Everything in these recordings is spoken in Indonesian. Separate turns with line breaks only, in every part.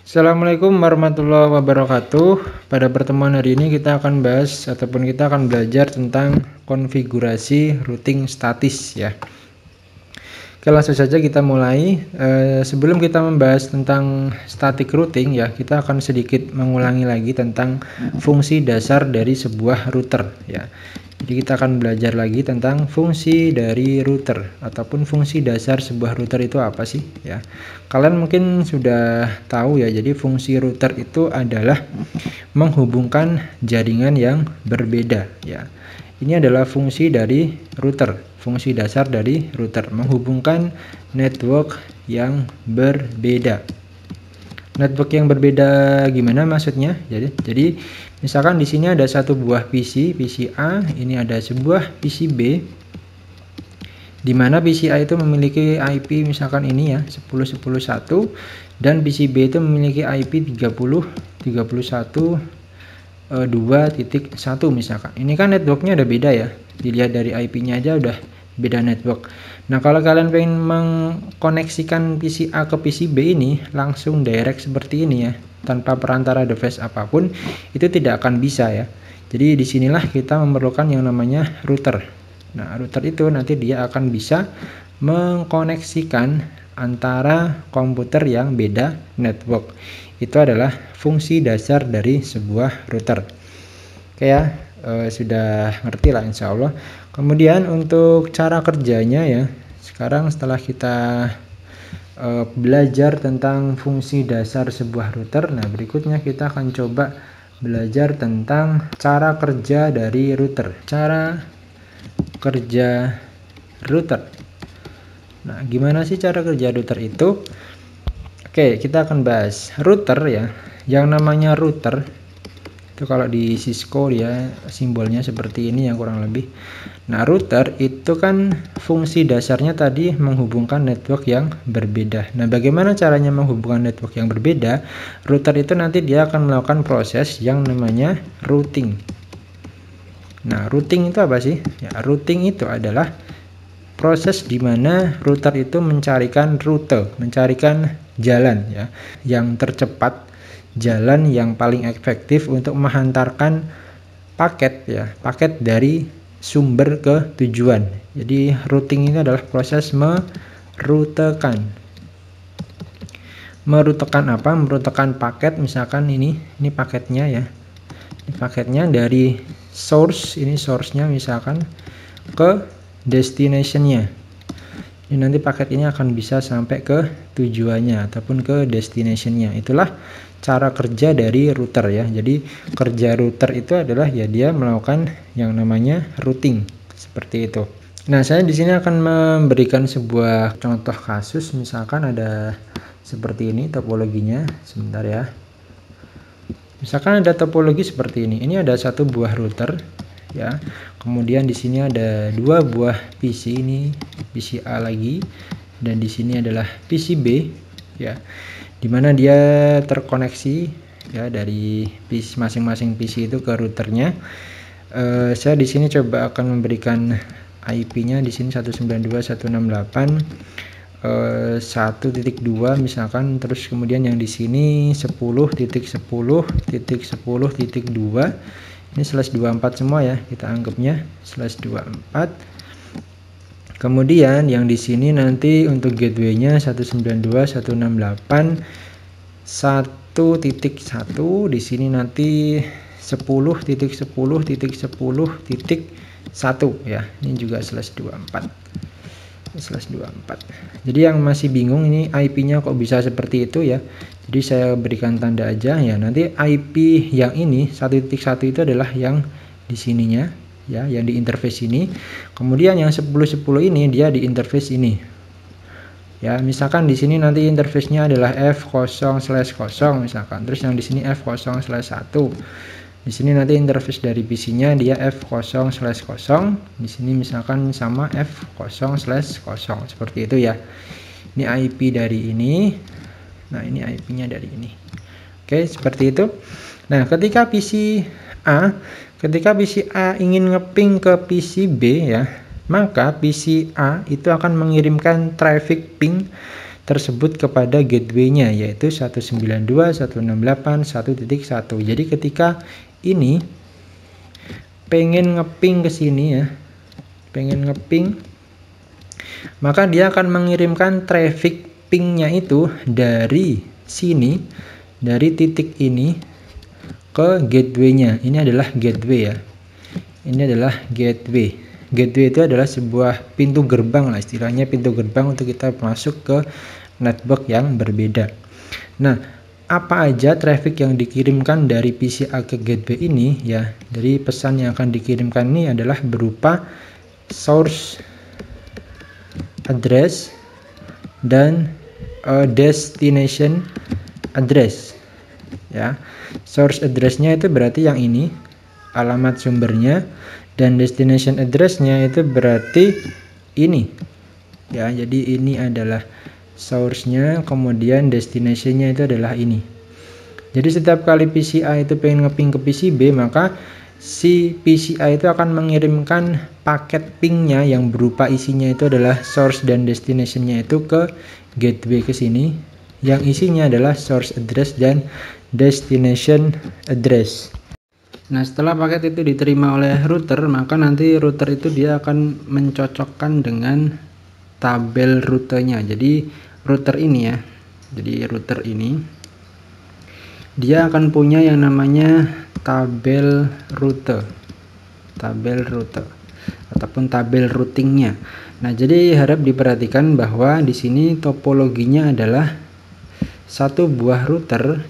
Assalamualaikum warahmatullahi wabarakatuh. Pada pertemuan hari ini kita akan bahas ataupun kita akan belajar tentang konfigurasi routing statis ya. Oke, langsung saja kita mulai. Sebelum kita membahas tentang static routing ya, kita akan sedikit mengulangi lagi tentang fungsi dasar dari sebuah router ya. Jadi kita akan belajar lagi tentang fungsi dari router ataupun fungsi dasar sebuah router itu apa sih ya. Kalian mungkin sudah tahu ya, jadi fungsi router itu adalah menghubungkan jaringan yang berbeda ya. Ini adalah fungsi dari router, fungsi dasar dari router, menghubungkan network yang berbeda. Network yang berbeda gimana maksudnya? Jadi misalkan di sini ada satu buah PC A, ini ada sebuah PC B, di mana PC A itu memiliki IP misalkan ini ya 10.10.1 dan PC B itu memiliki IP 30.31.2.1 misalkan. Ini kan networknya ada beda ya. Dilihat dari IP-nya aja udah beda network. Nah, kalau kalian pengen mengkoneksikan PC A ke PC B ini langsung direct seperti ini ya, tanpa perantara device apapun, itu tidak akan bisa ya. Jadi disinilah kita memerlukan yang namanya router. Nah, router itu nanti dia akan bisa mengkoneksikan antara komputer yang beda network. Itu adalah fungsi dasar dari sebuah router. Oke ya, sudah ngerti lah insya Allah. Kemudian untuk cara kerjanya ya, sekarang setelah kita belajar tentang fungsi dasar sebuah router, nah berikutnya kita akan coba belajar tentang cara kerja dari router. Cara kerja router. Nah, gimana sih cara kerja router itu? Oke, kita akan bahas router ya. Yang namanya router itu kalau di Cisco ya simbolnya seperti ini yang kurang lebih. Nah, router itu kan fungsi dasarnya tadi menghubungkan network yang berbeda. Nah, bagaimana caranya menghubungkan network yang berbeda? Router itu nanti dia akan melakukan proses yang namanya routing. Nah, routing itu apa sih? Ya, routing itu adalah proses di mana router itu mencarikan rute, mencarikan jalan ya, yang tercepat, jalan yang paling efektif untuk menghantarkan paket ya, paket dari sumber ke tujuan. Jadi routing ini adalah proses merutekan. Merutekan apa? Merutekan paket, misalkan ini paketnya ya. Ini paketnya dari source, ini source-nya misalkan ke destination-nya. Ini nanti paket ini akan bisa sampai ke tujuannya ataupun ke destination-nya. Itulah cara kerja dari router ya. Jadi kerja router itu adalah ya dia melakukan yang namanya routing seperti itu. Nah, saya di sini akan memberikan sebuah contoh kasus, misalkan ada seperti ini topologinya. Sebentar ya. Misalkan ada topologi seperti ini. Ini ada satu buah router ya. Kemudian di sini ada dua buah PC, ini PC A lagi dan di sini adalah PC B ya. Dimana dia terkoneksi ya dari PC masing-masing PC itu ke routernya. Saya di sini coba akan memberikan IP-nya di sini 192.168.1.2 misalkan, terus kemudian yang di sini 10.10.10.2 ini /24 semua ya, kita anggapnya /24. Kemudian yang di sini nanti untuk gateway-nya 192.168.1.1, di sini nanti 10.10.10.1 ya. Ini juga /24. Jadi yang masih bingung ini IP-nya kok bisa seperti itu ya. Jadi saya berikan tanda aja ya. Nanti IP yang ini 1.1 itu adalah yang di sininya ya, yang di interface ini. Kemudian yang 10.10 ini dia di interface ini. Ya, misalkan di sini nanti interface-nya adalah F0/0 misalkan. Terus yang di sini F0/1. Di sini nanti interface dari PC-nya dia F0/0. Di sini misalkan sama F0/0 seperti itu ya. Ini IP dari ini. Nah, ini IP-nya dari ini. Oke, seperti itu. Nah, ketika PC A ingin ngeping ke PC B ya, maka PC A itu akan mengirimkan traffic ping tersebut kepada gateway-nya, yaitu 192.168.1.1. Jadi ketika ini pengen ngeping ke sini ya, pengen ngeping, maka dia akan mengirimkan traffic pingnya itu dari sini, dari titik ini ke gateway-nya. Ini adalah gateway ya. Ini adalah gateway. Gateway itu adalah sebuah pintu gerbang lah, istilahnya pintu gerbang untuk kita masuk ke network yang berbeda. Nah, apa aja traffic yang dikirimkan dari PCA ke gateway ini ya, dari pesan yang akan dikirimkan ini adalah berupa source address dan destination address ya. Source address-nya itu berarti yang ini, alamat sumbernya, dan destination address-nya itu berarti ini ya. Jadi ini adalah source-nya, kemudian destination-nya itu adalah ini. Jadi setiap kali PCI itu pengen ngeping ke PCB, maka si PCI itu akan mengirimkan paket pingnya yang berupa isinya itu adalah source dan destination-nya itu ke gateway ke sini, yang isinya adalah source address dan destination address. Nah, setelah paket itu diterima oleh router, maka nanti router itu dia akan mencocokkan dengan tabel rutenya. Jadi router ini ya, jadi router ini dia akan punya yang namanya tabel rute ataupun tabel routingnya. Nah, jadi harap diperhatikan bahwa di sini topologinya adalah satu buah router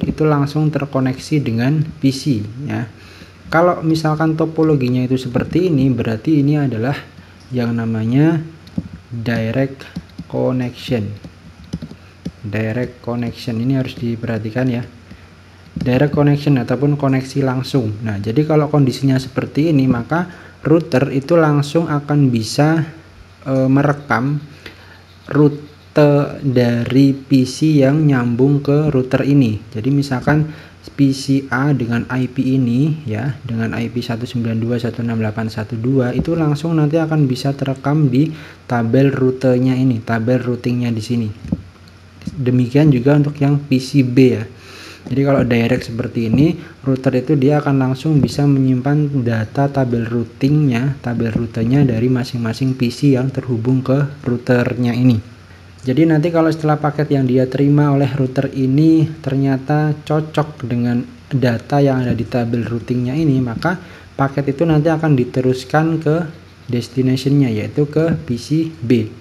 itu langsung terkoneksi dengan PC ya. Kalau misalkan topologinya itu seperti ini, berarti ini adalah yang namanya direct connection. Ini harus diperhatikan ya, direct connection ataupun koneksi langsung. Nah, jadi kalau kondisinya seperti ini, maka router itu langsung akan bisa merekam rute dari PC yang nyambung ke router ini. Jadi misalkan PC A dengan IP ini ya, dengan IP 192.168.1.2 itu langsung nanti akan bisa terekam di tabel rutenya ini, tabel routingnya di sini. Demikian juga untuk yang PCB ya. Jadi kalau direct seperti ini, router itu dia akan langsung bisa menyimpan data tabel routingnya, tabel rutenya dari masing-masing PC yang terhubung ke routernya ini. Jadi nanti kalau setelah paket yang dia terima oleh router ini ternyata cocok dengan data yang ada di tabel routingnya ini, maka paket itu nanti akan diteruskan ke destinationnya, yaitu ke PCB,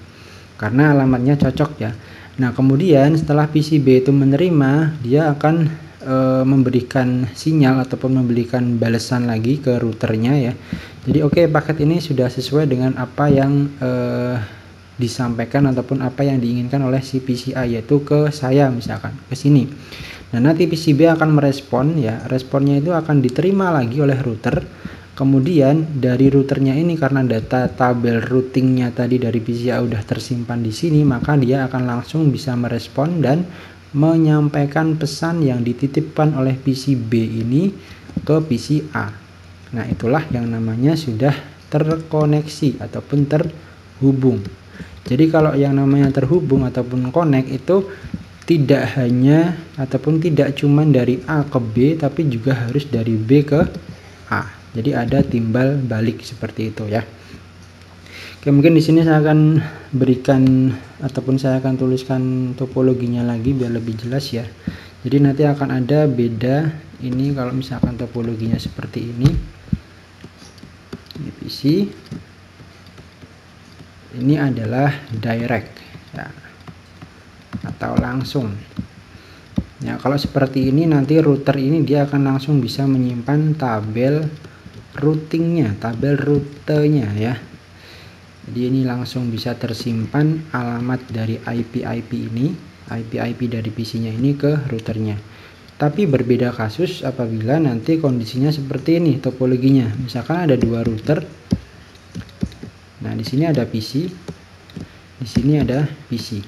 karena alamatnya cocok ya. Nah, kemudian setelah PCB itu menerima, dia akan memberikan sinyal ataupun memberikan balasan lagi ke routernya ya. Jadi oke, paket ini sudah sesuai dengan apa yang disampaikan ataupun apa yang diinginkan oleh si PCI, yaitu ke saya misalkan ke sini. Nah, nanti PCB akan merespon ya, responnya itu akan diterima lagi oleh router. Kemudian dari routernya ini, karena data tabel routingnya tadi dari PCI udah tersimpan di sini, maka dia akan langsung bisa merespon dan menyampaikan pesan yang dititipkan oleh PCB ini ke PCA. Nah, itulah yang namanya sudah terkoneksi ataupun terhubung. Jadi kalau yang namanya terhubung ataupun connect itu tidak hanya ataupun tidak cuman dari A ke B, tapi juga harus dari B ke A. Jadi ada timbal balik seperti itu ya. Oke, mungkin di sini saya akan berikan ataupun saya akan tuliskan topologinya lagi biar lebih jelas ya. Jadi nanti akan ada beda ini kalau misalkan topologinya seperti ini. Ini PC. Ini adalah direct ya, atau langsung ya. Kalau seperti ini nanti router ini dia akan langsung bisa menyimpan tabel routingnya, tabel rutenya ya. Jadi ini langsung bisa tersimpan alamat dari IP ini, IP dari PC-nya ini ke routernya. Tapi berbeda kasus apabila nanti kondisinya seperti ini topologinya. Misalkan ada dua router. Nah, di sini ada PC, di sini ada PC.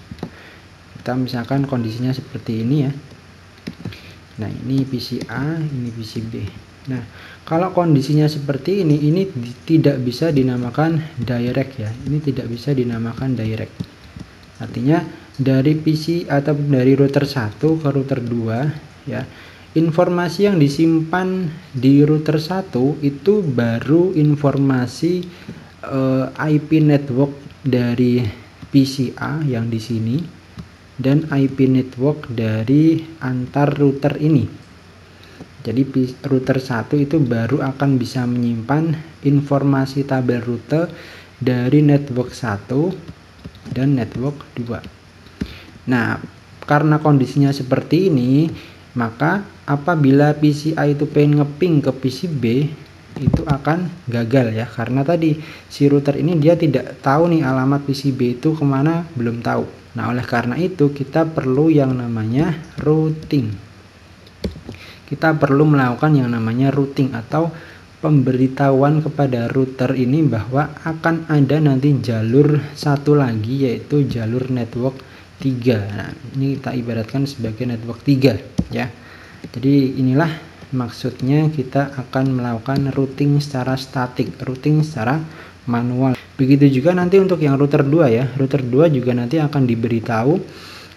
Kita misalkan kondisinya seperti ini ya. Nah, ini PC A, ini PC B. Nah, kalau kondisinya seperti ini tidak bisa dinamakan direct ya. Ini tidak bisa dinamakan direct. Artinya dari PC atau dari router 1 ke router 2 ya, informasi yang disimpan di router 1 itu baru informasi IP network dari PCA yang di sini dan IP network dari antar router ini. Jadi router 1 itu baru akan bisa menyimpan informasi tabel rute dari network 1 dan network 2. Nah, karena kondisinya seperti ini, maka apabila PCA itu pengen ngeping ke PCB, itu akan gagal ya, karena tadi si router ini dia tidak tahu nih alamat PCB itu kemana, belum tahu. Nah, oleh karena itu kita perlu yang namanya routing. Kita perlu melakukan yang namanya routing atau pemberitahuan kepada router ini bahwa akan ada nanti jalur satu lagi, yaitu jalur network 3. Nah, ini kita ibaratkan sebagai network 3 ya. Jadi inilah maksudnya kita akan melakukan routing secara statik, routing secara manual. Begitu juga nanti untuk yang router 2 ya. Router 2 juga nanti akan diberitahu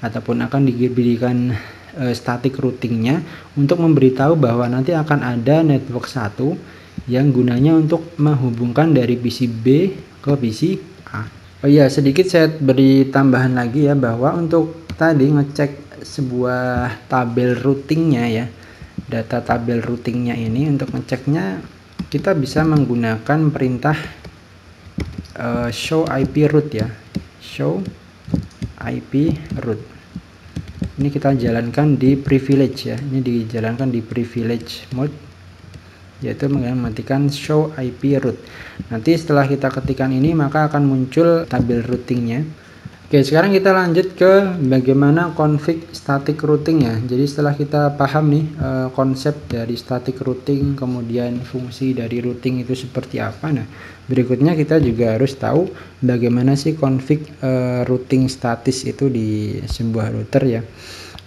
ataupun akan diberikan static routingnya untuk memberitahu bahwa nanti akan ada network 1 yang gunanya untuk menghubungkan dari PC B ke PC A. Oh iya, sedikit saya beri tambahan lagi ya, bahwa untuk tadi ngecek sebuah tabel routingnya ya, data tabel routingnya ini, untuk ngeceknya kita bisa menggunakan perintah show IP route ya, show IP route. Ini kita jalankan di privilege ya, ini dijalankan di privilege mode, yaitu mematikan show IP route. Nanti setelah kita ketikkan ini maka akan muncul tabel routingnya. Oke, sekarang kita lanjut ke bagaimana config static routing ya. Jadi setelah kita paham nih konsep dari static routing, kemudian fungsi dari routing itu seperti apa. Nah, berikutnya kita juga harus tahu bagaimana sih config routing statis itu di sebuah router ya.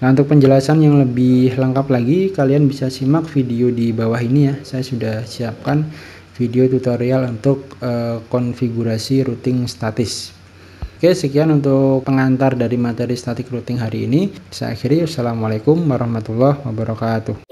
Nah, untuk penjelasan yang lebih lengkap lagi, kalian bisa simak video di bawah ini ya. Saya sudah siapkan video tutorial untuk konfigurasi routing statis. Oke, sekian untuk pengantar dari materi static routing hari ini. Saya akhiri. Wassalamualaikum warahmatullahi wabarakatuh.